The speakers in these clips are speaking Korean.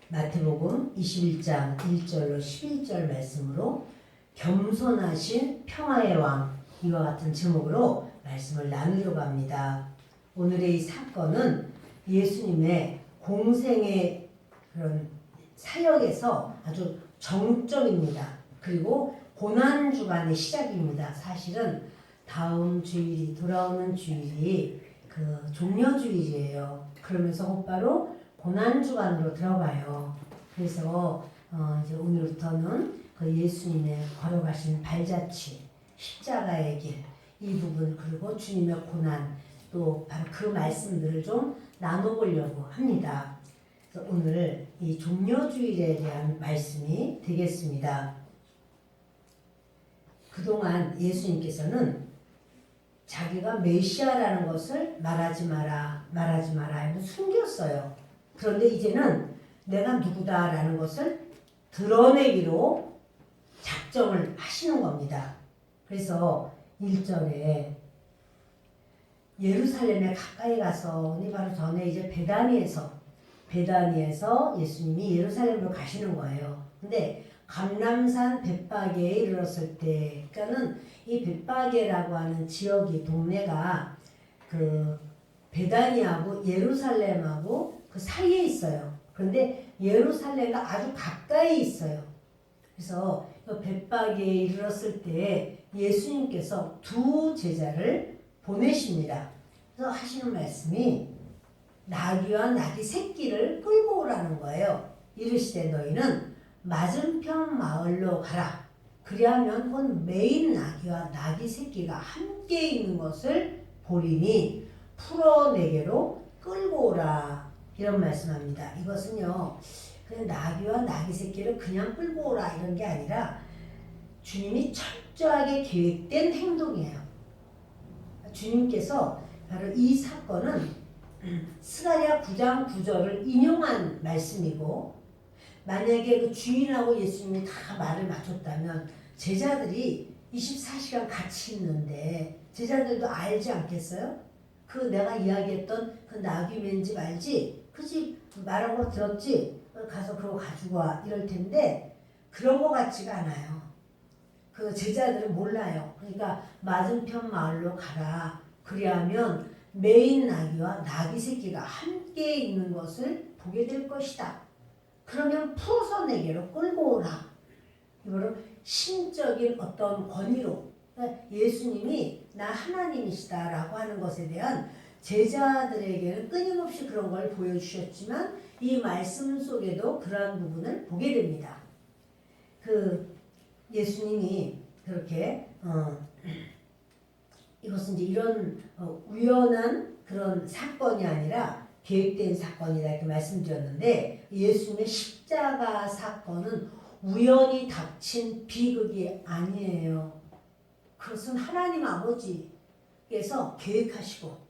마태복음 21장 1절로 11절 말씀으로 겸손하신 평화의 왕, 이와 같은 제목으로 말씀을 나누려고 합니다. 오늘의 이 사건은 예수님의 공생의 그런 사역에서 아주 정점입니다. 그리고 고난주간의 시작입니다. 사실은 다음 주일이, 돌아오는 주일이 그 종려주일이에요. 그러면서 곧바로 고난주간으로 들어가요. 그래서 이제 오늘부터는 그 예수님의 걸어가신 발자취, 십자가의 길, 이 부분, 그리고 주님의 고난, 또 바로 그 말씀들을 좀 나눠보려고 합니다. 그래서 오늘 이 종려주일에 대한 말씀이 되겠습니다. 그동안 예수님께서는 자기가 메시아라는 것을 말하지 마라 하고 숨겼어요. 그런데 이제는 내가 누구다라는 것을 드러내기로 작정을 하시는 겁니다. 그래서 1절에 예루살렘에 가까이 가서, 바로 전에 이제 베다니에서 예수님이 예루살렘으로 가시는 거예요. 근데 감람산 벳바게에 이르렀을 때, 그러니까는 이 벳바게라고 하는 지역이, 동네가 그 베다니하고 예루살렘하고 그 사이에 있어요. 그런데 예루살렘과 아주 가까이 있어요. 그래서 벳바게에 이르렀을 때 예수님께서 두 제자를 보내십니다. 그래서 하시는 말씀이 나귀와 나귀 새끼를 끌고 오라는 거예요. 이르시되 너희는 맞은편 마을로 가라. 그리하면 곧 매인 나귀와 나귀 새끼가 함께 있는 것을 보리니 풀어 내게로 끌고 오라. 이런 말씀합니다. 이것은요, 그냥 나귀와 나귀 새끼를 그냥 끌고 오라 이런 게 아니라 주님이 철저하게 계획된 행동이에요. 주님께서 바로 이 사건은 스가랴 9장 9절을 인용한 말씀이고, 만약에 그 주인하고 예수님이 다 말을 맞췄다면 제자들이 24시간 같이 있는데 제자들도 알지 않겠어요? 그 내가 이야기했던 그 나귀 맨 집 알지? 그 집 말한 거 들었지? 가서 그거 가지고 와 이럴 텐데 그런 거 같지가 않아요. 그 제자들은 몰라요. 그러니까 맞은편 마을로 가라. 그리하면 매인 나귀와 나귀 새끼가 함께 있는 것을 보게 될 것이다. 그러면 풀어서 내게로 끌고 오라. 이거를 신적인 어떤 권위로, 예수님이 나 하나님이시다라고 하는 것에 대한 제자들에게는 끊임없이 그런 걸 보여주셨지만 이 말씀 속에도 그러한 부분을 보게 됩니다. 그 예수님이 그렇게 이것은 이제 이런 우연한 그런 사건이 아니라 계획된 사건이다 이렇게 말씀드렸는데, 예수님의 십자가 사건은 우연히 닥친 비극이 아니에요. 그것은 하나님 아버지께서 계획하시고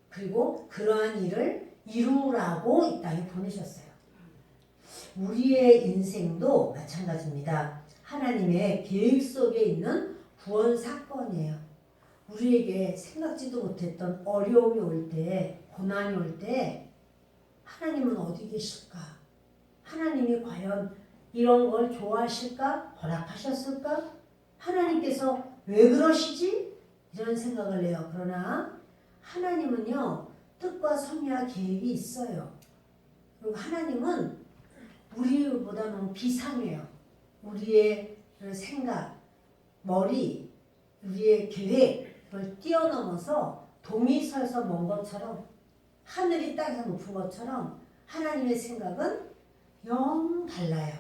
그리고 그러한 일을 이루라고 이 땅에 보내셨어요. 우리의 인생도 마찬가지입니다. 하나님의 계획 속에 있는 구원 사건이에요. 우리에게 생각지도 못했던 어려움이 올 때, 고난이 올 때 하나님은 어디 계실까? 하나님이 과연 이런 걸 좋아하실까? 허락하셨을까? 하나님께서 왜 그러시지? 이런 생각을 해요. 그러나 하나님은요, 뜻과 섭리와 계획이 있어요. 그리고 하나님은 우리보다 너무 비상해요. 우리의 생각, 머리, 우리의 계획을 뛰어넘어서 동이 서서 먼 것처럼, 하늘이 땅에서 높은 것처럼 하나님의 생각은 영 달라요.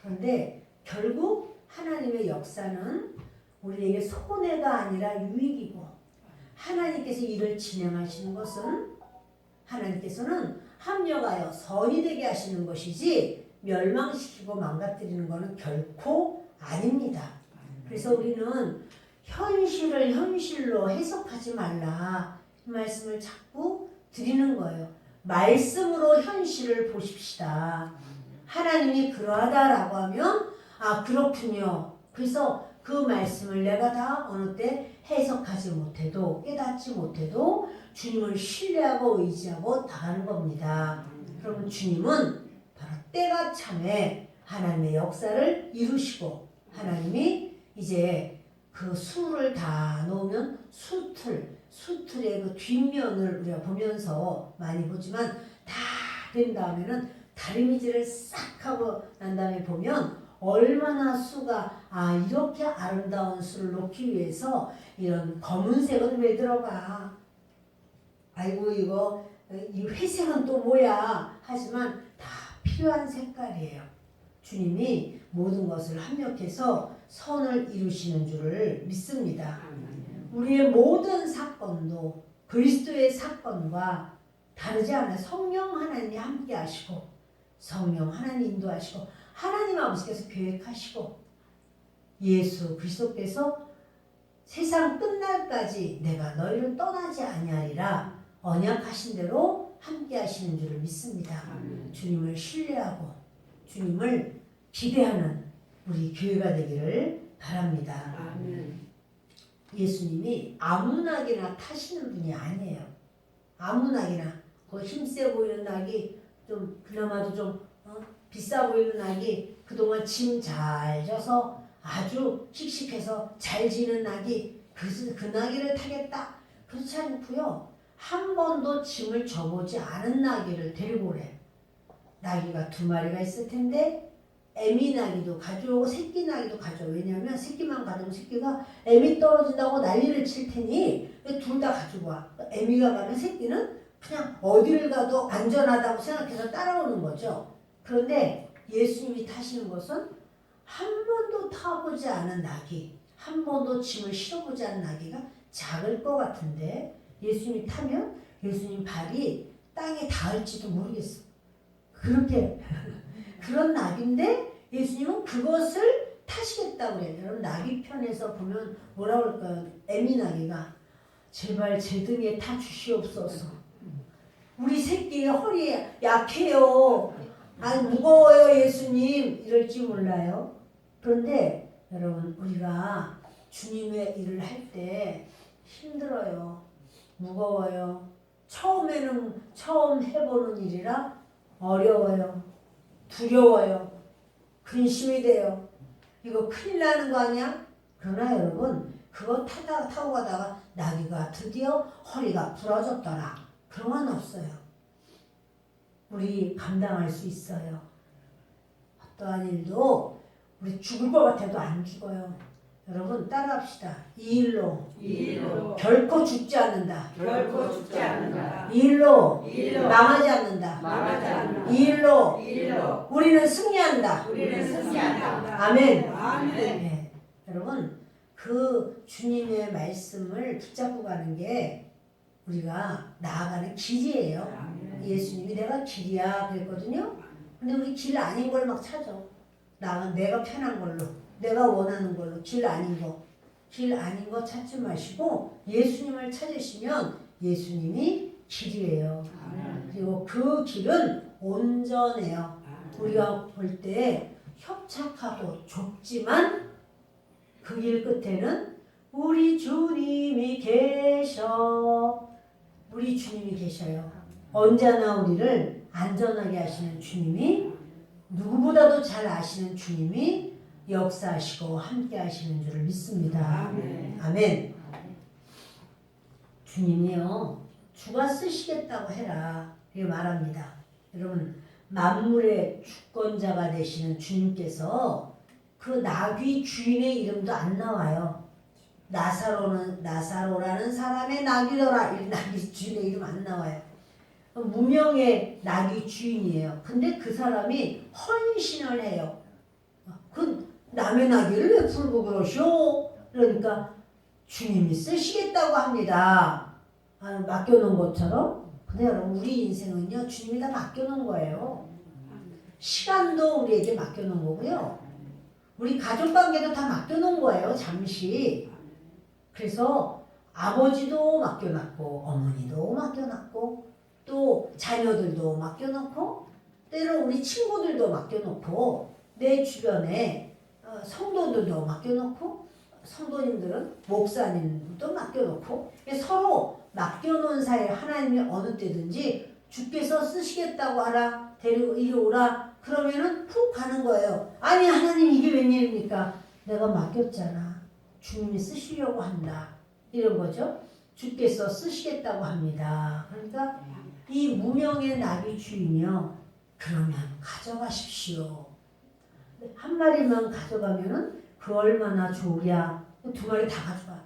그런데 결국 하나님의 역사는 우리에게 손해가 아니라 유익이고, 하나님께서 일을 진행하시는 것은 하나님께서는 합력하여 선이 되게 하시는 것이지 멸망시키고 망가뜨리는 것은 결코 아닙니다. 그래서 우리는 현실을 현실로 해석하지 말라, 이 말씀을 자꾸 드리는 거예요. 말씀으로 현실을 보십시다. 하나님이 그러하다라고 하면 아 그렇군요. 그래서 그 말씀을 내가 다 어느 때 해석하지 못해도 깨닫지 못해도 주님을 신뢰하고 의지하고 나가는 겁니다. 그러면 주님은 바로 때가 참에 하나님의 역사를 이루시고 하나님이 이제 그 수를 다 놓으면 수틀의 그 뒷면을 우리가 보면서 많이 보지만 다 된 다음에는 다리미질을 싹 하고 난 다음에 보면 얼마나 수가 이렇게 아름다운 수를 놓기 위해서 이런 검은색은 왜 들어가? 아이고 이거 이 회색은 또 뭐야? 하지만 다 필요한 색깔이에요. 주님이 모든 것을 합력해서 선을 이루시는 줄을 믿습니다. 우리의 모든 사건도 그리스도의 사건과 다르지 않아요. 성령 하나님이 함께 하시고 성령 하나님 인도하시고 하나님 아버지께서 계획하시고 예수 그리스도께서 세상 끝날까지 내가 너희를 떠나지 아니하리라 언약하신 대로 함께 하시는 줄을 믿습니다. 주님을 신뢰하고 주님을 기대하는 우리 교회가 되기를 바랍니다. 예수님이 아무나게나 타시는 분이 아니에요. 아무나게나 그 힘세 보이는 낙이 좀 그나마도 좀 비싸 보이는 낙이 그동안 짐 잘 져서 아주 씩씩해서 잘 지는 낙이 그 나귀를 타겠다. 그렇지 않고요. 한 번도 짐을 져보지 않은 나귀를 데리고 오래. 나귀가 2마리가 있을 텐데 애미 나귀도 가져오고 새끼 나귀도 가져오고 왜냐하면 새끼만 가져오면 새끼가 애미 떨어진다고 난리를 칠 테니 둘 다 가지고 와. 애미가 가면 새끼는 그냥 어디를 가도 안전하다고 생각해서 따라오는 거죠. 그런데 예수님이 타시는 것은 한 번도 타보지 않은 나귀, 한 번도 짐을 실어보지 않은 나귀가 작을 것 같은데 예수님이 타면 예수님 발이 땅에 닿을지도 모르겠어. 그렇게 그런 나귀인데 예수님은 그것을 타시겠다고 그래요. 여러분 나귀 편에서 보면 뭐라 그럴까요? 애미 나귀가 제발 제 등에 타 주시옵소서. 우리 새끼 허리에 약해요. 무거워요 예수님 이럴지 몰라요. 그런데 여러분 우리가 주님의 일을 할 때 힘들어요. 무거워요. 처음 해보는 일이라 어려워요. 두려워요. 근심이 돼요. 이거 큰일 나는 거 아니야? 그러나 여러분 그거 타고 가다가 나귀가 드디어 허리가 부러졌더라. 그런 건 없어요. 우리 감당할 수 있어요. 어떠한 일도 우리 죽을 것 같아도 안 죽어요. 여러분 따라합시다. 이 일로 결코 죽지 않는다. 이 일로 망하지 않는다. 이 일로 우리는 승리한다. 아멘. 네. 여러분 그 주님의 말씀을 붙잡고 가는 게 우리가 나아가는 길이에요. 예수님이 내가 길이야 그랬거든요. 근데 우리 길 아닌 걸 막 찾아. 내가 편한 걸로, 내가 원하는 걸로, 길 아닌 거 찾지 마시고 예수님을 찾으시면 예수님이 길이에요. 그리고 그 길은 온전해요. 우리가 볼 때 협착하고 좁지만 그 길 끝에는 우리 주님이 계셔. 우리 주님이 계셔요. 언제나 우리를 안전하게 하시는 주님이 누구보다도 잘 아시는 주님이 역사하시고 함께 하시는 줄을 믿습니다. 아멘. 주님이요. 주가 쓰시겠다고 해라. 이렇게 말합니다. 여러분 만물의 주권자가 되시는 주님께서 그 나귀 주인의 이름도 안 나와요. 나사로라는 사람의 나귀더라. 이 나귀 주인의 이름 안 나와요. 무명의 나귀 주인이에요. 근데 그 사람이 헌신을 해요. 그 남의 나귀를 왜 풀고 그러시오? 그러니까 주님이 쓰시겠다고 합니다. 맡겨놓은 것처럼. 근데 여러분 우리 인생은요 주님이 다 맡겨놓은 거예요. 시간도 우리에게 맡겨놓은 거고요. 우리 가족관계도 다 맡겨놓은 거예요. 잠시. 그래서 아버지도 맡겨놨고 어머니도 맡겨놨고 또 자녀들도 맡겨놓고 때로 우리 친구들도 맡겨놓고 내 주변에 성도들도 맡겨놓고 성도님들은 목사님도 맡겨놓고 서로 맡겨놓은 사이에 하나님이 어느 때든지 주께서 쓰시겠다고 하라 데리고 이리 오라. 그러면은 푹 가는 거예요. 아니 하나님 이게 웬일입니까? 내가 맡겼잖아. 주님이 쓰시려고 한다. 이런 거죠. 주께서 쓰시겠다고 합니다. 그러니까 이 무명의 나귀 주인이요. 그러면 가져가십시오. 한 마리만 가져가면은 그 얼마나 좋으랴. 두 마리 다 가져가.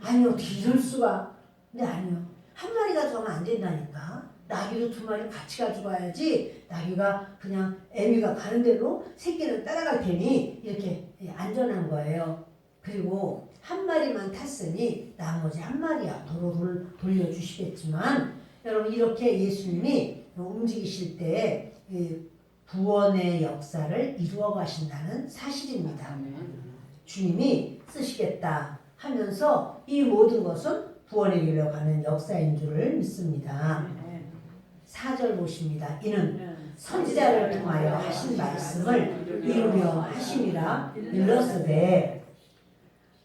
아니 어떻게 이럴 수가. 근데 아니요. 한 마리 가져가면 안 된다니까. 나귀도 두 마리 같이 가져가야지. 나귀가 그냥 애미가 가는 대로 새끼를 따라갈 테니 이렇게 안전한 거예요. 그리고 한 마리만 탔으니 나머지 한 마리야 도로를 돌려주시겠지만 여러분 이렇게 예수님이 움직이실 때 구원의 역사를 이루어 가신다는 사실입니다. 주님이 쓰시겠다 하면서 이 모든 것은 구원의 길로 가는 역사인 줄을 믿습니다. 4절 보십니다. 이는 선지자를 통하여 하신 말씀을 이루려 하심이라 일렀으되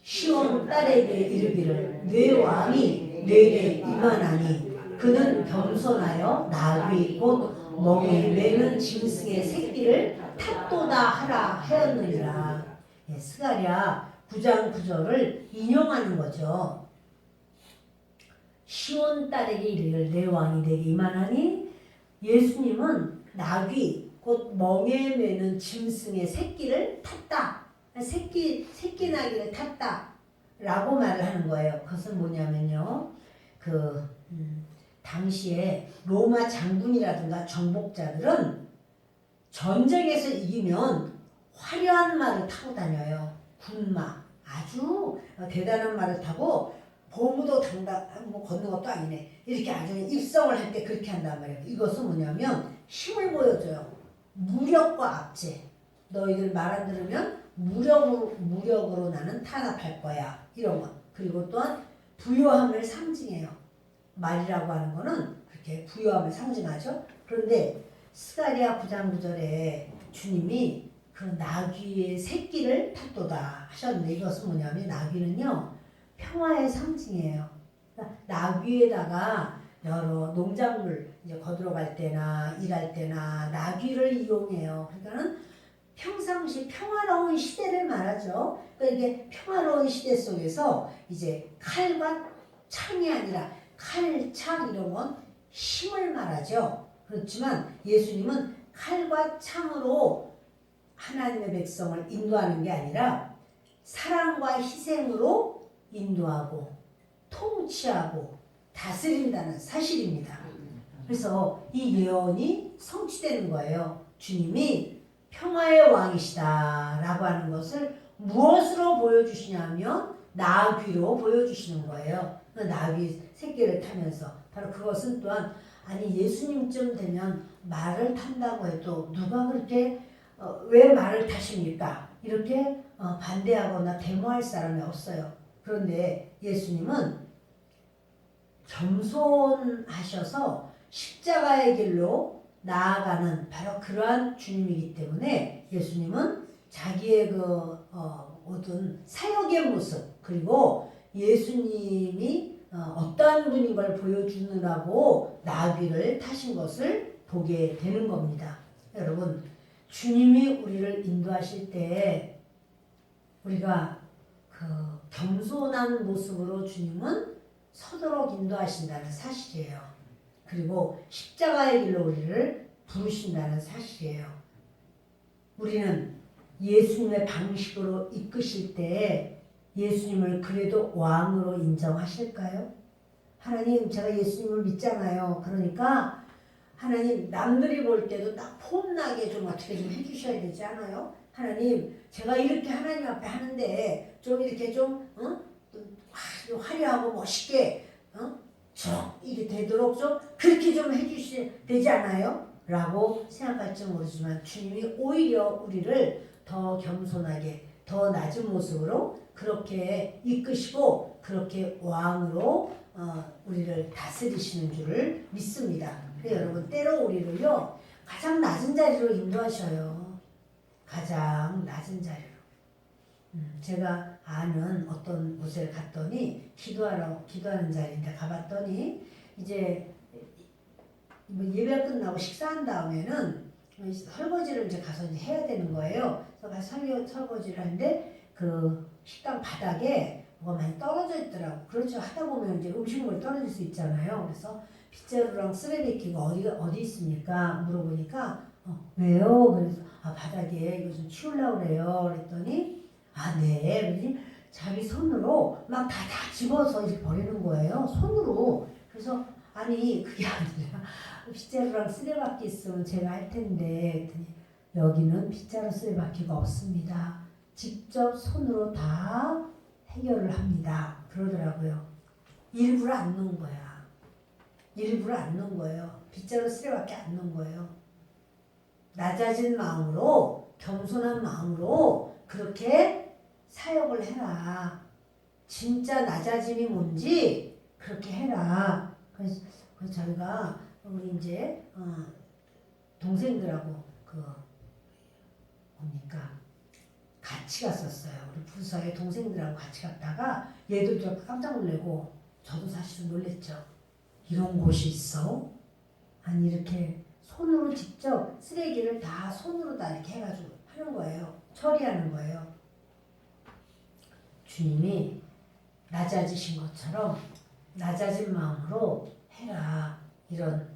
시온 딸에게 이르기를 내 왕이 내게 임하나니 그는 겸손하여 나귀 곧 멍에 매는 짐승의 새끼를 탓도다 하라 하였느니라. 스가랴 9장 9절을 인용하는 거죠. 시온 딸에게 이르기를 내 왕이 내게 임하나니 예수님은 나귀 곧 멍에 매는 짐승의 새끼를 탔다. 새끼 나귀를 탔다 라고 말을 하는 거예요. 그것은 뭐냐면요. 당시에 로마 장군이라든가 정복자들은 전쟁에서 이기면 화려한 말을 타고 다녀요. 군마. 아주 대단한 말을 타고 보무도 당당 뭐 걷는 것도 아니네. 이렇게 아주 입성을 할 때 그렇게 한단 말이에요. 이것은 뭐냐면 힘을 보여줘요. 무력과 압제. 너희들 말 안 들으면 무력으로 나는 탄압할 거야. 이런 것. 그리고 또한 부요함을 상징해요. 말이라고 하는 거는 그렇게 부요함을 상징하죠. 그런데 스가랴 9장 9절에 주님이 그 나귀의 새끼를 탔도다 하셨는데 이것은 뭐냐면 나귀는요. 평화의 상징이에요. 나귀에다가 여러 농작물 이제 거들어 갈 때나 일할 때나 나귀를 이용해요. 그러니까는 평상시 평화로운 시대를 말하죠. 그러니까 이게 평화로운 시대 속에서 이제 칼과 창이 아니라 칼, 창 이런 건 힘을 말하죠. 그렇지만 예수님은 칼과 창으로 하나님의 백성을 인도하는 게 아니라 사랑과 희생으로 인도하고 통치하고 다스린다는 사실입니다. 그래서 이 예언이 성취되는 거예요. 주님이 평화의 왕이시다 라고 하는 것을 무엇으로 보여주시냐면 나귀로 보여주시는 거예요. 나귀 새끼를 타면서 바로 그것은 또한 아니 예수님쯤 되면 말을 탄다고 해도 누가 그렇게 왜 말을 타십니까? 이렇게 반대하거나 데모할 사람이 없어요. 그런데 예수님은 겸손하셔서 십자가의 길로 나아가는 바로 그러한 주님이기 때문에 예수님은 자기의 모든 사역의 모습 그리고 예수님이 어떠한 분인 걸 보여주느라고 나귀를 타신 것을 보게 되는 겁니다. 여러분 주님이 우리를 인도하실 때 우리가 겸손한 모습으로 주님은 서도록 인도하신다는 사실이에요. 그리고 십자가의 길로 우리를 부르신다는 사실이에요. 우리는 예수님의 방식으로 이끄실 때 예수님을 그래도 왕으로 인정하실까요? 하나님 제가 예수님을 믿잖아요. 그러니까 하나님 남들이 볼 때도 딱 폼나게 좀 어떻게 좀 해주셔야 되지 않아요? 하나님 제가 이렇게 하나님 앞에 하는데 좀 이렇게 좀 화려하고 멋있게 이게 되도록 좀 그렇게 좀 해주셔야 되지 않아요? 라고 생각할지 모르지만 주님이 오히려 우리를 더 겸손하게 더 낮은 모습으로 그렇게 이끄시고 그렇게 왕으로 우리를 다스리시는 줄을 믿습니다. 그래서 여러분 때로 우리를요 가장 낮은 자리로 인도하셔요. 가장 낮은 자리로. 제가 아는 어떤 곳에 갔더니 기도하는 자리인데 가봤더니 이제 뭐 예배 끝나고 식사한 다음에는 설거지를 이제 가서 이제 해야 되는 거예요. 그래서 가서 설거지를 하는데 그 식당 바닥에 뭐가 많이 떨어져 있더라고. 그렇죠. 하다 보면 이제 음식물이 떨어질 수 있잖아요. 그래서 빗자루랑 쓰레기가 어디 있습니까? 물어보니까 왜요? 그래서 바닥에 이거 좀 치우려고 그래요. 그랬더니 네. 그랬더니 자기 손으로 막 다 집어서 이렇게 버리는 거예요. 손으로. 그래서 아니 그게 아니라 빗자루랑 쓰레받기 있으면 제가 할 텐데 그랬더니 여기는 빗자루 쓰레받기가 없습니다. 직접 손으로 다 해결을 합니다. 그러더라고요. 일부러 안 넣은 거야. 일부러 안 넣은 거예요. 빗자루 쓰레받기 안 넣은 거예요. 낮아진 마음으로 겸손한 마음으로 그렇게 사역을 해라. 진짜 낮아짐이 뭔지 그렇게 해라. 그래서 저희가 우리 이제 동생들하고 뭡니까 같이 갔었어요. 우리 부서에 동생들하고 같이 갔다가 얘들도 깜짝 놀래고 저도 사실은 놀랬죠. 이런 곳이 있어? 아니 이렇게 손으로 직접 쓰레기를 다 손으로 다 이렇게 해가지고 하는 거예요. 처리하는 거예요. 주님이 낮아지신 것처럼 낮아진 마음으로 해라. 이런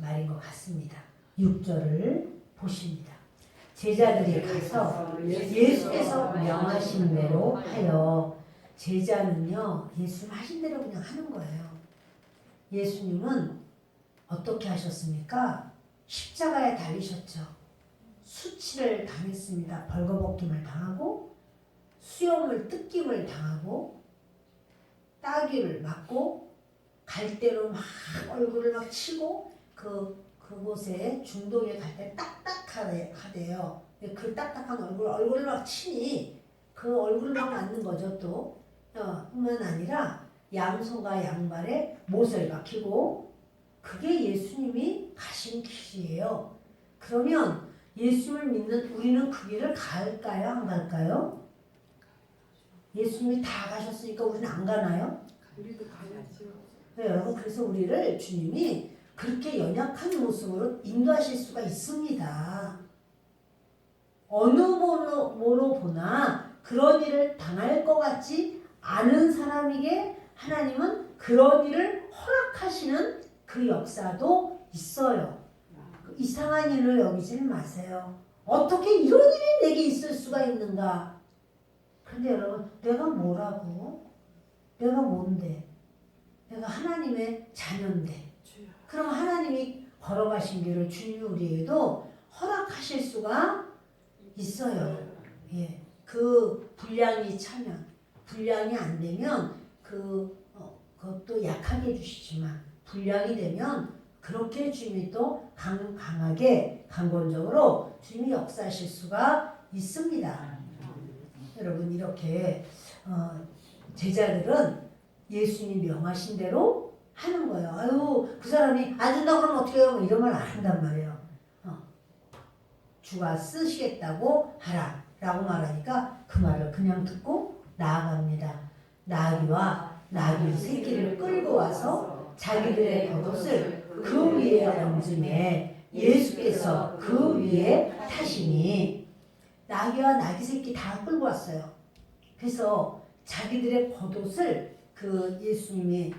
말인 것 같습니다. 6절을 보십니다. 제자들이 가서 예수께서 명하신 대로 하여. 제자는요 예수님 하신 대로 그냥 하는 거예요. 예수님은 어떻게 하셨습니까? 십자가에 달리셨죠. 수치를 당했습니다. 벌거벗김을 당하고 수염을 뜯김을 당하고 따귀를 맞고 갈대로 막 얼굴을 막 치고 그곳에 중동에 갈 때 딱딱하대요. 그 딱딱한 얼굴을 막 치니 그 얼굴을 막 맞는 거죠. 또 뿐만 아니라 양손과 양발에 못을 박히고 그게 예수님이 가신 길이에요. 그러면 예수님을 믿는 우리는 그 길을 갈까요? 안 갈까요? 예수님이 다 가셨으니까 우리는 안 가나요? 우리도 가야죠. 네, 여러분 그래서 우리를 주님이 그렇게 연약한 모습으로 인도하실 수가 있습니다. 어느 모로 보나 그런 일을 당할 것 같지 않은 사람에게 하나님은 그런 일을 허락하시는 그 역사도 있어요. 이상한 일을 여기지 마세요. 어떻게 이런 일이 내게 있을 수가 있는가? 근데 여러분 내가 뭐라고? 내가 뭔데? 내가 하나님의 자녀인데 그럼 하나님이 걸어가신 길을 주님이 우리에게도 허락하실 수가 있어요. 예, 그 분량이 차면 분량이 안 되면 그것도 약하게 해주시지만 분량이 되면 그렇게 주님이 또 강하게 강권적으로 주님이 역사하실 수가 있습니다. 여러분 이렇게 제자들은 예수님이 명하신 대로 하는 거예요. 아유 그 사람이 안 된다 그러면 어떻게 해요? 이런 말 안 한단 말이에요. 주가 쓰시겠다고 하라 라고 말하니까 그 말을 그냥 듣고 나아갑니다. 나귀와 나귀 새끼를 끌고 와서 자기들의 겉옷을 그 위에 얹음에 예수께서 그 위에 타시니 나귀와 나귀 새끼 다 끌고 왔어요. 그래서 자기들의 겉옷을 그 예수님이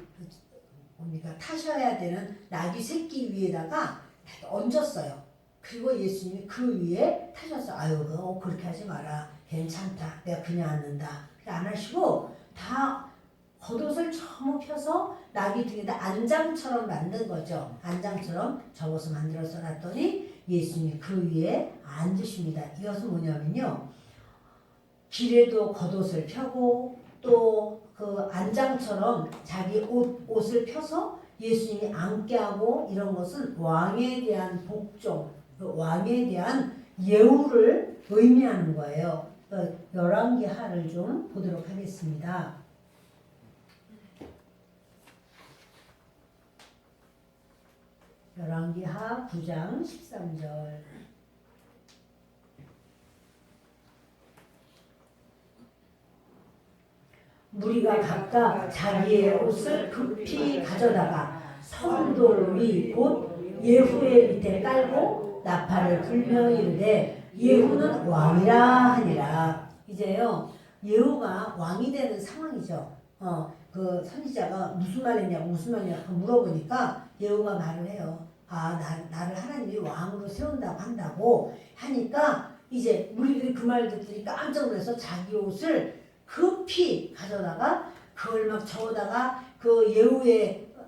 뭡니까 타셔야 되는 나귀 새끼 위에다가 얹었어요. 그리고 예수님이 그 위에 타셨어요. 아유 그렇게 하지 마라. 괜찮다. 내가 그냥 앉는다. 안 하시고 다 겉옷을 전부 펴서 나귀 등에다 안장처럼 만든 거죠. 안장처럼 접어서 만들어서 놨더니 예수님이 그 위에 앉으십니다. 이것은 뭐냐면요. 길에도 겉옷을 펴고 또 그 안장처럼 자기 옷을 펴서 예수님이 앉게 하고 이런 것은 왕에 대한 복종, 왕에 대한 예우를 의미하는 거예요. 열왕기하를 좀 보도록 하겠습니다. 열왕기하 9장 13절. 무리가 각각 자기의 옷을 급히 가져다가 성돌 위 곧 예후의 밑에 깔고 나팔을 불며 이르되 예후는 왕이라 하니라. 이제요 예후가 왕이 되는 상황이죠. 그 선지자가 무슨 말이냐고 물어보니까 예후가 말을 해요. 나를 하나님이 왕으로 세운다고 한다고 하니까 이제 무리들이 그 말 듣더니 깜짝 놀라서 자기 옷을 급히 가져다가 그걸 막 저어다가 그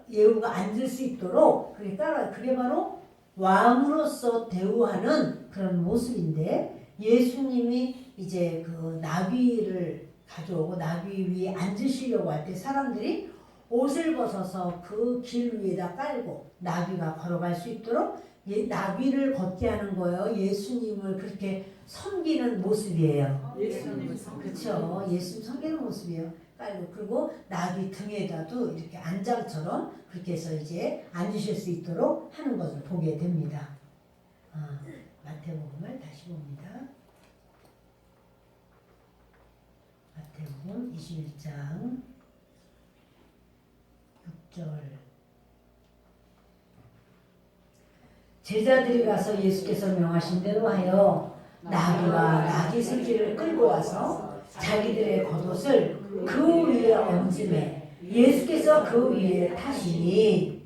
예후가 앉을 수 있도록 그렇게 따라요. 그게 바로 왕으로서 대우하는 그런 모습인데, 예수님이 이제 그 나귀를 가져오고 나귀 위에 앉으시려고 할 때 사람들이 옷을 벗어서 그 길 위에다 깔고 나귀가 걸어갈 수 있도록 나귀를 걷게 하는 거예요. 예수님을 그렇게 섬기는 모습이에요. 그렇죠. 예수님 섬기는 모습이에요. 깔고 그리고 나귀 등에다도 이렇게 안장처럼 그렇게 해서 이제 앉으실 수 있도록 하는 것을 보게 됩니다. 마태복음을 다시 봅니다. 마태복음 21장 6절. 제자들이 가서 예수께서 명하신 대로 하여 나귀와 나귀 새끼를 끌고 와서 자기들의 겉옷을 그 위에 얹음에 예수께서 그 위에 타시니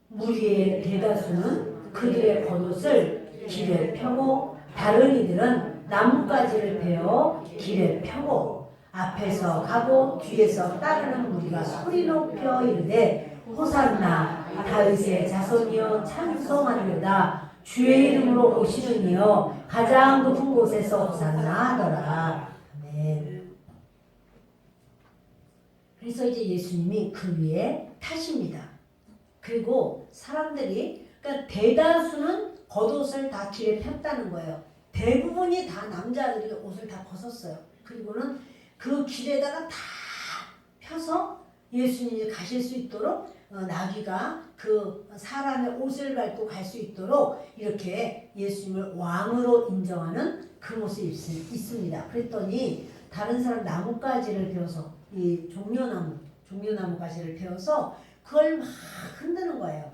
무리의 대다수는 그들의 겉옷을 길에 펴고 다른 이들은 나뭇가지를 베어 길에 펴고 앞에서 가고 뒤에서 따르는 무리가 소리 높여 이르되 호산나 다윗의 자손이여 찬송하리로다 주의 이름으로 오시는 이여 가장 높은 곳에서 호산나 하더라. 아멘. 그래서 이제 예수님이 그 위에 타십니다. 그리고 사람들이 그러니까 대다수는 겉옷을 다 길에 폈다는 거예요. 대부분이 다 남자들이 옷을 다 벗었어요. 그리고는 그 길에다가 다 펴서 예수님이 가실 수 있도록 나귀가 그 사람의 옷을 밟고 갈 수 있도록 이렇게 예수님을 왕으로 인정하는 그 모습이 있습니다. 그랬더니 다른 사람 나뭇가지를 베어서 이 종려나무 가지를 베어서 그걸 막 흔드는 거예요.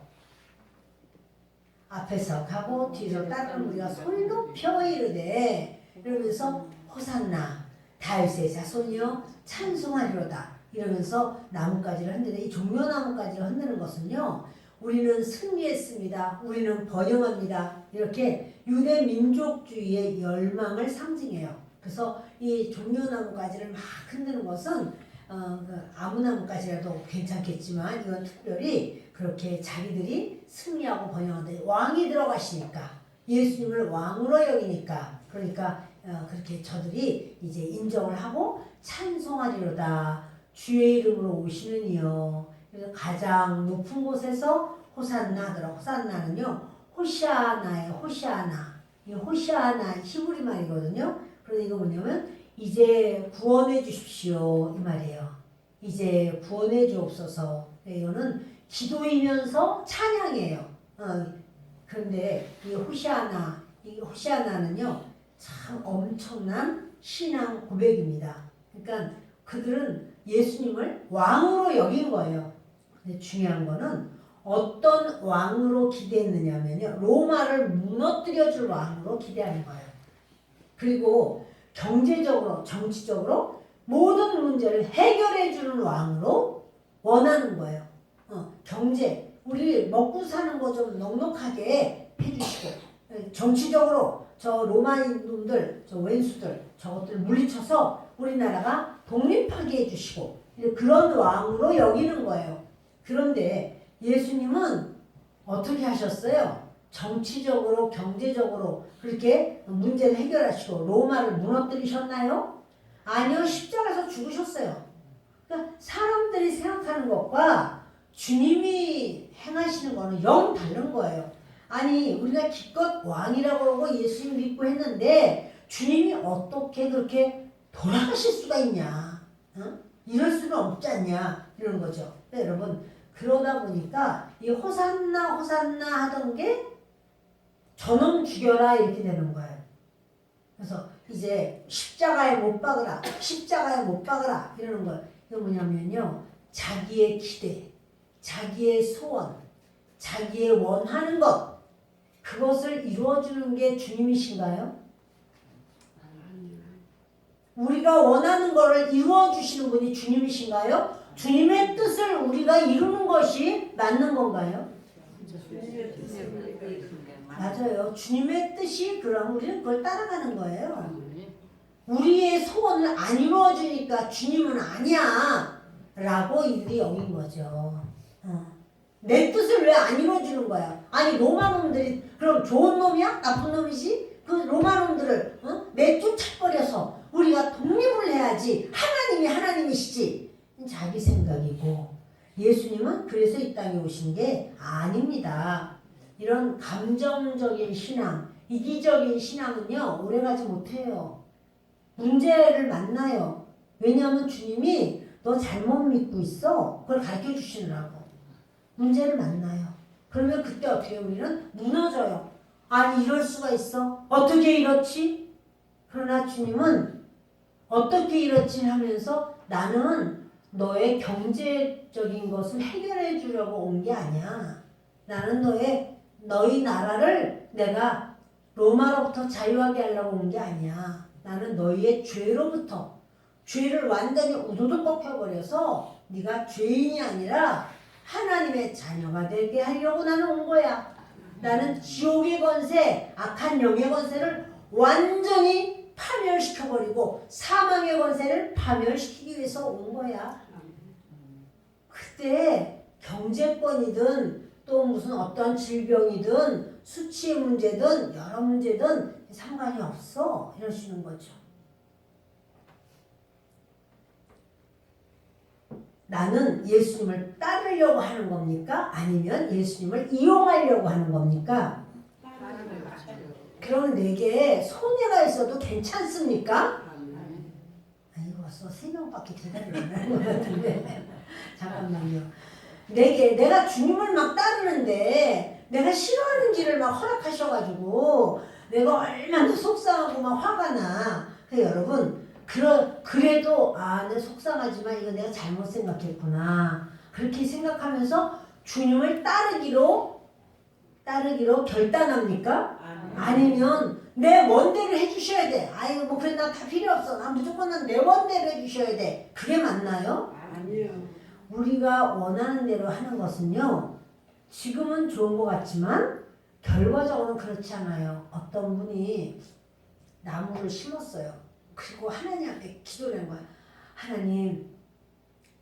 앞에서 가고 뒤에서 따르는 우리가 소리 높여 이르되 이러면서 호산나 다윗의 자손이여 찬송하리로다 이러면서 나뭇가지를 흔드는데, 이 종려나뭇가지를 흔드는 것은요 우리는 승리했습니다, 우리는 번영합니다 이렇게 유대 민족주의의 열망을 상징해요. 그래서 이 종려나뭇가지를 막 흔드는 것은 아무 나뭇가지라도 괜찮겠지만 이건 특별히 그렇게 자기들이 승리하고 번영한다. 왕이 들어가시니까 예수님을 왕으로 여기니까 그러니까 그렇게 저들이 이제 인정을 하고 찬송하리로다 주의 이름으로 오시는 이여. 그래서 가장 높은 곳에서 호산나 하더라. 호산나는요 호시아나의 호시아나. 이 호시아나 히브리 말이거든요. 그런데 이거 뭐냐면 이제 구원해 주십시오 이 말이에요. 이제 구원해 주옵소서. 이거는 기도이면서 찬양이에요. 그런데 이 호시아나는요 참 엄청난 신앙 고백입니다. 그러니까 그들은 예수님을 왕으로 여긴 거예요. 근데 중요한 거는 어떤 왕으로 기대했느냐면요 로마를 무너뜨려 줄 왕으로 기대하는 거예요. 그리고 경제적으로 정치적으로 모든 문제를 해결해 주는 왕으로 원하는 거예요. 경제 우리 먹고 사는 거 좀 넉넉하게 해주시고 정치적으로 저 로마인 놈들 저 왼수들 저것들 물리쳐서 우리나라가 독립하게 해주시고 그런 왕으로 여기는 거예요. 그런데 예수님은 어떻게 하셨어요? 정치적으로 경제적으로 그렇게 문제를 해결하시고 로마를 무너뜨리셨나요? 아니요. 십자가에서 죽으셨어요. 그러니까 사람들이 생각하는 것과 주님이 행하시는 거는 영 다른 거예요. 아니 우리가 기껏 왕이라고 그러고 예수님 믿고 했는데 주님이 어떻게 그렇게 돌아가실 수가 있냐, 이럴 수는 없지 않냐 이런 거죠. 네, 여러분 그러다 보니까 이 호산나 호산나 하던 게 저놈 죽여라 이렇게 되는 거예요. 그래서 이제 십자가에 못 박으라 십자가에 못 박으라 이러는 거예요. 이게 뭐냐면요 자기의 기대, 자기의 소원, 자기의 원하는 것, 그것을 이루어주는 게 주님이신가요? 우리가 원하는 것을 이루어주시는 분이 주님이신가요? 주님의 뜻을 우리가 이루는 것이 맞는 건가요? 맞아요. 주님의 뜻이 그럼 우리는 그걸 따라가는 거예요. 우리의 소원을 안 이루어주니까 주님은 아니야 라고 이들이 여긴 거죠. 내 뜻을 왜 안 이루어주는 거야? 아니 로마 놈들이 그럼 좋은 놈이야? 나쁜 놈이지? 그 로마 놈들을 내쫓아버려서 우리가 독립을 해야지. 하나님이 하나님이시지. 자기 생각이고, 예수님은 그래서 이 땅에 오신 게 아닙니다. 이런 감정적인 신앙, 이기적인 신앙은요 오래가지 못해요. 문제를 만나요. 왜냐하면 주님이 너 잘못 믿고 있어. 그걸 가르쳐 주시느라고. 문제를 만나요. 그러면 그때 어떻게 해요? 우리는 무너져요. 아니 이럴 수가 있어? 어떻게 이렇지? 그러나 주님은 어떻게 이렇지 하면서 나는 너의 경제적인 것을 해결해 주려고 온 게 아니야. 나는 너희 나라를 내가 로마로부터 자유하게 하려고 온 게 아니야. 나는 너희의 죄로부터 죄를 완전히 우두둑 벗겨버려서 네가 죄인이 아니라 하나님의 자녀가 되게 하려고 나는 온 거야. 나는 지옥의 권세, 악한 영의 권세를 완전히 파멸시켜버리고 사망의 권세를 파멸시키기 위해서 온 거야. 그때 경제권이든 또 무슨 어떤 질병이든 수치의 문제든 여러 문제든 상관이 없어 이러시는 거죠. 나는 예수님을 따르려고 하는 겁니까? 아니면 예수님을 이용하려고 하는 겁니까? 그럼 내게 손해가 있어도 괜찮습니까? 아이고, 3명밖에 대답을 안 하는 것 같은데. 잠깐만요. 내가 주님을 막 따르는데 내가 싫어하는 길을 막 허락하셔가지고 내가 얼마나 속상하고 막 화가 나. 여러분, 그래도 내 속상하지만 이거 내가 잘못 생각했구나. 그렇게 생각하면서 주님을 따르기로 결단합니까? 아니면 내 원대로 해주셔야 돼. 아이고 뭐 그래 나 다 필요 없어. 나 무조건 난 내 원대로 해주셔야 돼. 그게 맞나요? 아니요. 우리가 원하는 대로 하는 것은요. 지금은 좋은 것 같지만 결과적으로는 그렇지 않아요. 어떤 분이 나무를 심었어요. 그리고 하나님 앞에 기도를 한 거야. 하나님,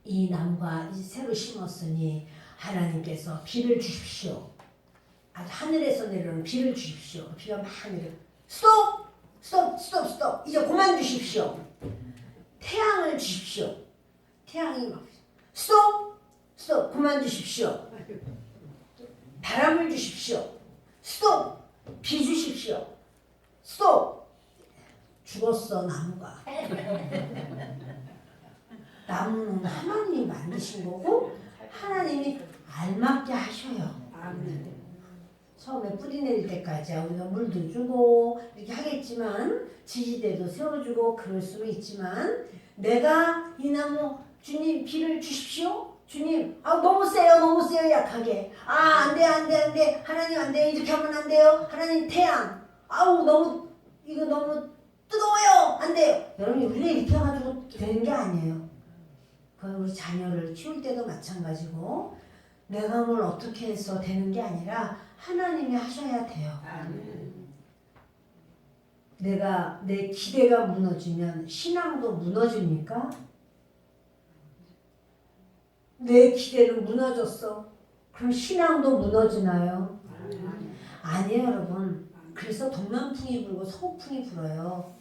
이 나무가 이제 새로 심었으니 하나님께서 비를 주십시오. 아주 하늘에서 내려오는 비를 주십시오. 비가 막 내려. 스톱! 이제 그만 주십시오. 태양을 주십시오. 태양이 막 스톱! 그만 주십시오. 바람을 주십시오. 스톱! 비 주십시오. 스톱! 죽었어 나무가. 나무는 하나님이 만드신 거고 하나님이 알맞게 하셔요. 처음에 뿌리 내릴 때까지 우리가 물도 주고 이렇게 하겠지만 지지대도 세워주고 그럴 수는 있지만 내가 이 나무 주님 비를 주십시오. 주님 너무 세요 약하게. 안돼 하나님 안돼 이렇게 하면 안 돼요. 하나님 태양 이거 너무 뜨거워요 안 돼요. 여러분 우리가 이렇게 해가지고 되는 게 아니에요. 그건 우리 자녀를 키울 때도 마찬가지고 내가 뭘 어떻게 해서 되는 게 아니라 하나님이 하셔야 돼요. 내 기대가 무너지면 신앙도 무너집니까? 내 기대는 무너졌어. 그럼 신앙도 무너지나요? 아니에요 여러분. 그래서 동남풍이 불고 서풍이 불어요.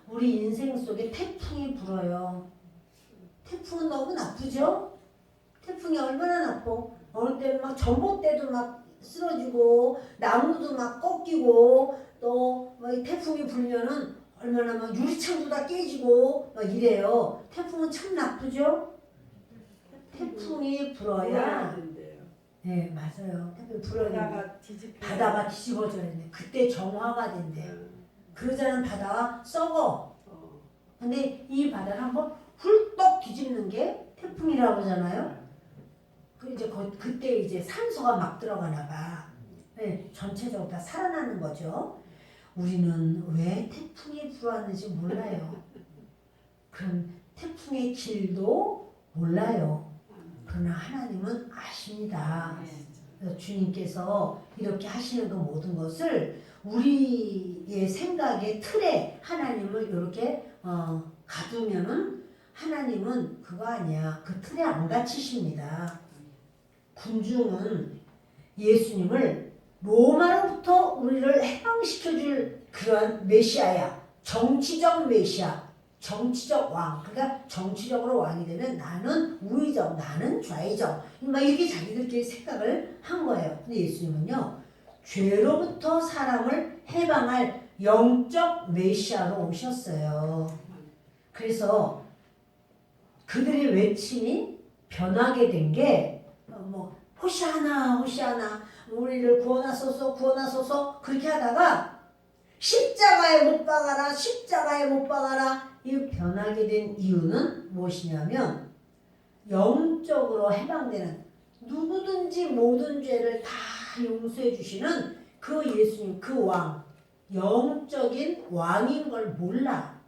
우리 인생 속에 태풍이 불어요. 태풍은 너무 나쁘죠? 태풍이 얼마나 나빠. 어느 때는 막 전봇대도 막 쓰러지고 나무도 막 꺾이고 또 막 태풍이 불면은 얼마나 막 유리창도 다 깨지고 막 이래요. 태풍은 참 나쁘죠? 태풍이 불어야 네 맞아요. 태풍이 불어야 바다가 뒤집어져야 돼. 그때 정화가 된대요. 그러자는 바다가 썩어. 근데 이 바다를 한번 훌떡 뒤집는 게 태풍이라고 하잖아요. 그때 이제 산소가 막 들어가나 봐. 네, 전체적으로 다 살아나는 거죠. 우리는 왜 태풍이 불어왔는지 몰라요. 그럼 태풍의 길도 몰라요. 그러나 하나님은 아십니다. 그래서 주님께서 이렇게 하시는 그 모든 것을 우리의 생각의 틀에 하나님을 이렇게 가두면은 하나님은 그거 아니야. 그 틀에 안 갇히십니다. 군중은 예수님을 로마로부터 우리를 해방시켜줄 그런 메시아야. 정치적 메시아. 정치적 왕. 그러니까 정치적으로 왕이 되면 나는 우위적, 나는 좌위적. 막 이렇게 자기들끼리 생각을 한 거예요. 근데 예수님은요. 죄로부터 사람을 해방할 영적 메시아로 오셨어요. 그래서 그들의 외침이 변하게 된 게 호시아나 호시아나 우리를 구원하소서 구원하소서 그렇게 하다가 십자가에 못 박아라 십자가에 못 박아라 이 변하게 된 이유는 무엇이냐면 영적으로 해방되는 누구든지 모든 죄를 다 용서해 주시는 그 예수님 그 왕 영적인 왕인 걸 몰라.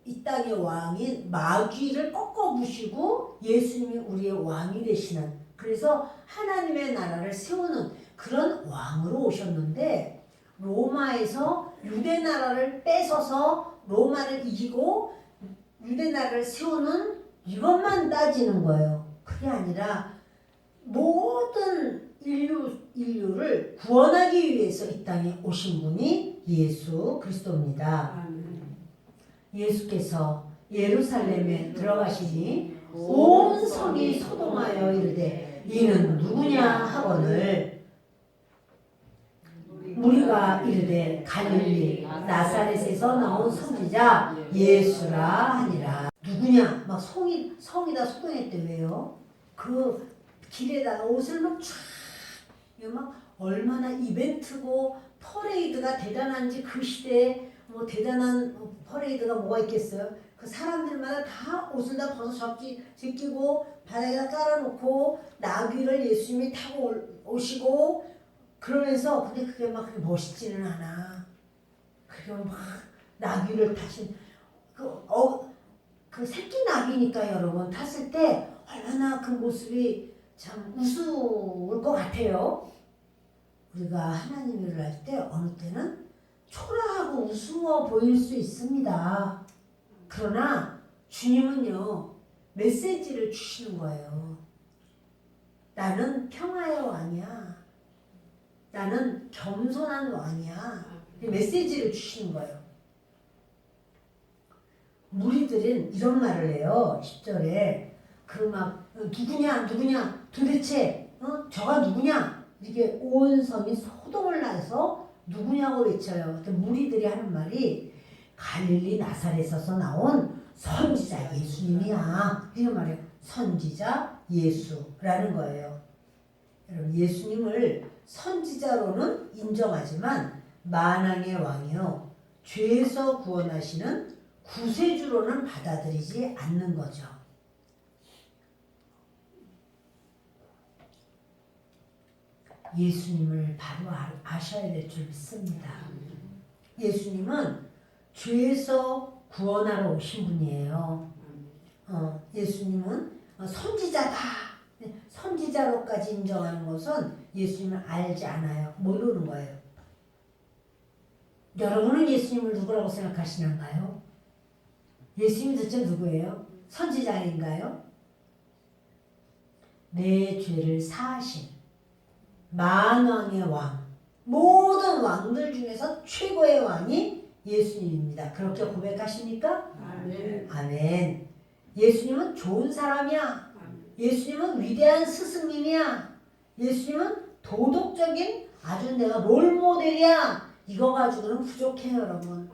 이 땅의 왕인 마귀를 꺾어부시고 예수님이 우리의 왕이 되시는 그래서 하나님의 나라를 세우는 그런 왕으로 오셨는데 로마에서 유대 나라를 뺏어서 로마를 이기고 유대 나라를 세우는 이것만 따지는 거예요. 그게 아니라 모든 인류를 구원하기 위해서 이 땅에 오신 분이 예수 그리스도입니다. 예수께서 예루살렘에 들어가시니 온 성이 소동하여 이르되 이는 누구냐 하거늘 무리가 이르되 갈릴리 나사렛에서 나온 선지자 예수라 하니라. 누구냐 막 성이 다 소동했대. 왜요? 그 길에다가 옷을 막 얼마나 이벤트고 퍼레이드가 대단한지 그 시대에 대단한 퍼레이드가 뭐가 있겠어요? 그 사람들마다 다 옷을 다 벗어 제끼고 바닥에다 깔아놓고 나귀를 예수님이 타고 오시고 그러면서 근데 그게 막 그렇게 멋있지는 않아. 그게 막 나귀를 타신 그 새끼 나귀니까 여러분 탔을 때 얼마나 그 모습이 참 우스울 것 같아요. 우리가 하나님 일을 할 때 어느 때는 초라하고 우스워 보일 수 있습니다. 그러나 주님은요 메시지를 주시는 거예요. 나는 평화의 왕이야. 나는 겸손한 왕이야. 메시지를 주시는 거예요. 무리들은 이런 말을 해요. 10절에 누구냐 도대체 저가 누구냐 이게 온 성이 소동을 나서 누구냐고 외쳐요. 무리들이 하는 말이 갈릴리 나사렛에서 나온 선지자 예수님이야. 이런 말이에요. 선지자 예수라는 거예요. 여러분 예수님을 선지자로는 인정하지만 만왕의 왕이요 죄에서 구원하시는 구세주로는 받아들이지 않는 거죠. 예수님을 바로 아셔야 될 줄 믿습니다. 예수님은 죄에서 구원하러 오신 분이에요. 예수님은 선지자다. 선지자로까지 인정하는 것은 예수님을 알지 않아요. 모르는 거예요. 여러분은 예수님을 누구라고 생각하시는가요? 예수님이 도대체 누구예요? 선지자인가요? 내 죄를 사하신 만왕의 왕, 모든 왕들 중에서 최고의 왕이 예수님입니다. 그렇게 고백하십니까? 아멘. 아멘. 예수님은 좋은 사람이야. 예수님은 위대한 스승님이야. 예수님은 도덕적인 아주 내가 롤모델이야. 이거 가지고는 부족해요, 여러분.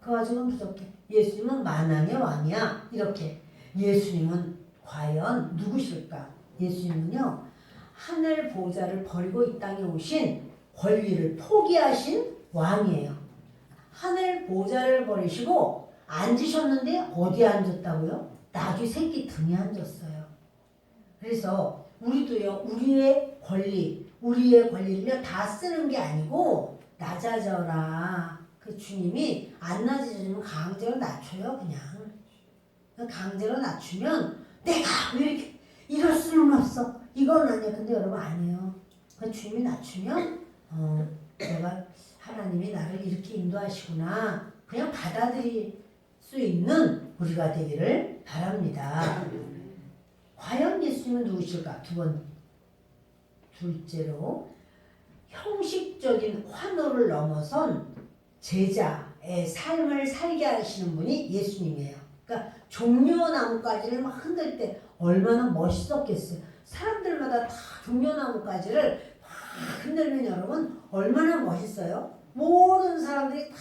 그거 가지고는 부족해. 예수님은 만왕의 왕이야. 이렇게. 예수님은 과연 누구실까? 예수님은요. 하늘 보좌를 버리고 이 땅에 오신 권리를 포기하신 왕이에요. 하늘 보좌를 버리시고 앉으셨는데 어디에 앉았다고요? 나귀 새끼 등에 앉았어요. 그래서 우리도요, 우리의 권리를요 다 쓰는 게 아니고 낮아져라. 그 주님이 안 낮아지면 강제로 낮춰요. 그냥 강제로 낮추면 내가 왜 이렇게 이럴 수는 없어. 이건 아니야. 근데 여러분 아니에요. 그 주님이 낮추면 내가 하나님이 나를 이렇게 인도하시구나. 그냥 받아들일 수 있는 우리가 되기를 바랍니다. 과연 예수님은 누구실까? 둘째로 형식적인 환호를 넘어선 제자의 삶을 살게 하시는 분이 예수님이에요. 그러니까 종려나무가지를 막 흔들 때 얼마나 멋있었겠어요. 사람들마다 다 종려나무가지를 막 흔들면 여러분 얼마나 멋있어요. 모든 사람들이 다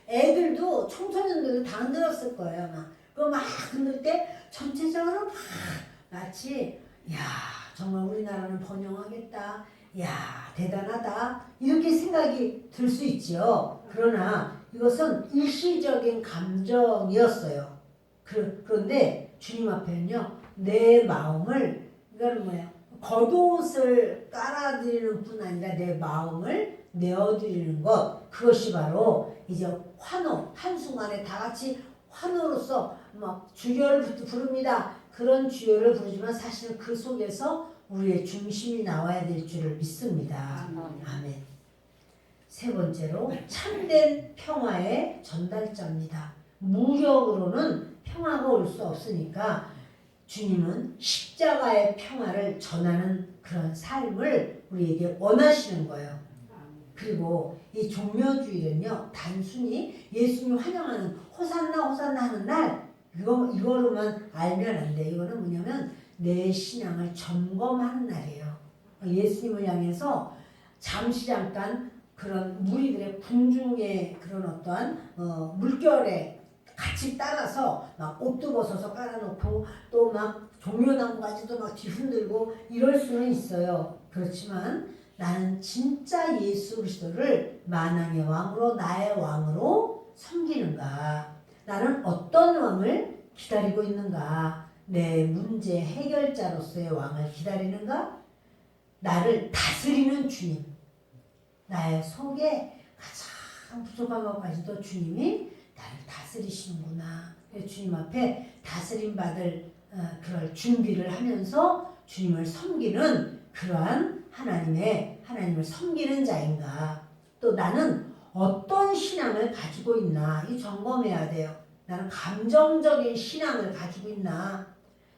애들도 청소년들도 다 흔들었을 거예요. 그거 막 흔들 때 전체적으로 막 마치 야 정말 우리나라는 번영하겠다. 야 대단하다. 이렇게 생각이 들 수 있죠. 그러나 이것은 일시적인 감정이었어요. 그런데 주님 앞에는요. 내 마음을 이거는 뭐예요? 겉옷을 깔아드리는 뿐 아니라 내 마음을 내어드리는 것. 그것이 바로 이제 환호. 한순간에 다 같이 환호로서 막 주여를 부릅니다. 그런 주여를 부르지만 사실은 그 속에서 우리의 중심이 나와야 될 줄을 믿습니다. 아멘. 세 번째로 참된 평화의 전달자입니다. 무력으로는 평화가 올 수 없으니까 주님은 십자가의 평화를 전하는 그런 삶을 우리에게 원하시는 거예요. 그리고 이 종려주일은요 단순히 예수님 환영하는 호산나 호산나 하는 날 이거로만 알면 안 돼. 이거는 뭐냐면 내 신앙을 점검하는 날이에요. 예수님을 향해서 잠시 잠깐 그런 무리들의 군중의 그런 어떠한 물결에 같이 따라서 막 옷도 벗어서 깔아놓고 또 막 종려나무까지도 막 뒤흔들고 이럴 수는 있어요. 그렇지만 나는 진짜 예수 그리스도를 만왕의 왕으로 나의 왕으로 섬기는가? 나는 어떤 왕을 기다리고 있는가? 내 문제 해결자로서의 왕을 기다리는가? 나를 다스리는 주님. 나의 속에 가장 부족한 것까지도 주님이 나를 다스리시는구나. 주님 앞에 다스림 받을 그럴 준비를 하면서 주님을 섬기는 그러한 하나님을 섬기는 자인가. 또 나는 어떤 신앙을 가지고 있나. 이 점검해야 돼요. 나는 감정적인 신앙을 가지고 있나.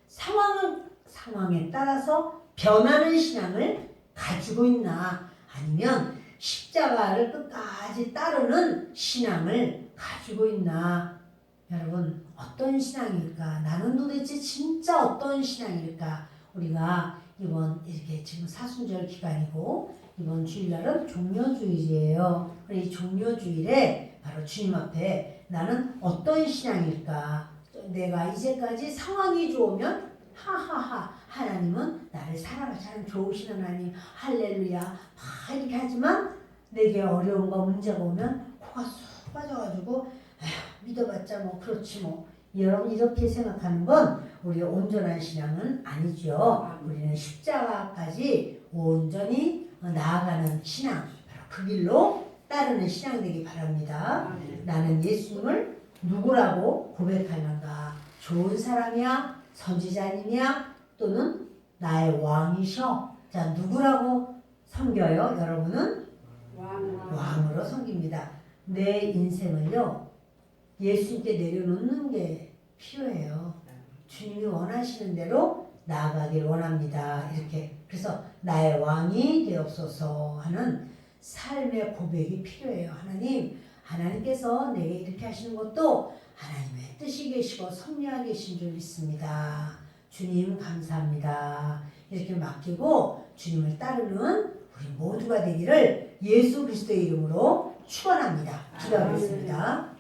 상황에 따라서 변하는 신앙을 가지고 있나. 아니면 십자가를 끝까지 따르는 신앙을 가지고 있나. 여러분 어떤 신앙일까? 나는 도대체 진짜 어떤 신앙일까? 우리가 이번 이렇게 지금 사순절 기간이고 이번 주일날은 종려주일이에요. 이 종려주일에 바로 주님 앞에 나는 어떤 신앙일까? 내가 이제까지 상황이 좋으면 하하하 하나님은 나를 사랑하시는 좋으신 하나님 할렐루야 막 이렇게 하지만 내게 어려운 거 문제가 오면 코가 쑥 빠져가지고 에휴 믿어봤자 뭐 그렇지 뭐. 여러분 이렇게 생각하는 건 우리의 온전한 신앙은 아니죠. 우리는 십자가까지 온전히 나아가는 신앙, 바로 그 길로 따르는 신앙 되기 바랍니다. 나는 예수님을 누구라고 고백하는가? 좋은 사람이야? 선지자님이야? 또는 나의 왕이셔? 자, 누구라고 섬겨요? 여러분은? 왕으로 섬깁니다. 내 인생을요 예수님께 내려놓는 게 필요해요. 주님이 원하시는 대로 나아가길 원합니다. 이렇게 그래서 나의 왕이 되옵소서 하는 삶의 고백이 필요해요. 하나님께서 내게 이렇게 하시는 것도 하나님의 뜻이 계시고 섭리하 계신 줄 믿습니다. 주님 감사합니다. 이렇게 맡기고 주님을 따르는 우리 모두가 되기를 예수 그리스도의 이름으로 축원합니다. 기도하겠습니다.